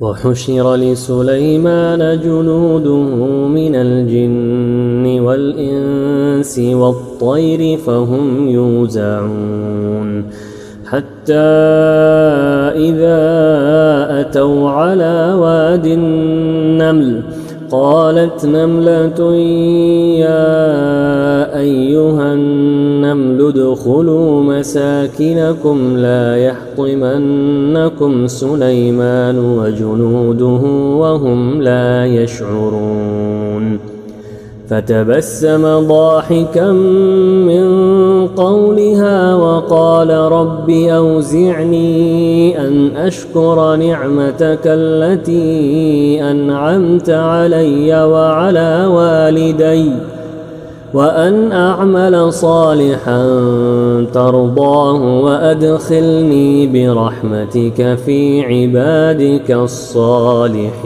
وحشر لسليمان جنوده من الجن والإنس والطير فهم يوزعون حتى إذا أتوا على واد النمل قالت نملة يا أيها النمل ادخلوا مساكنكم لا يحطمنكم سليمان وجنوده وهم لا يشعرون فتبسم ضاحكا من قولها وقال رب أوزعني أن أشكر نعمتك التي أنعمت علي وعلى والدي وأن أعمل صالحا ترضاه وأدخلني برحمتك في عبادك الصالحين.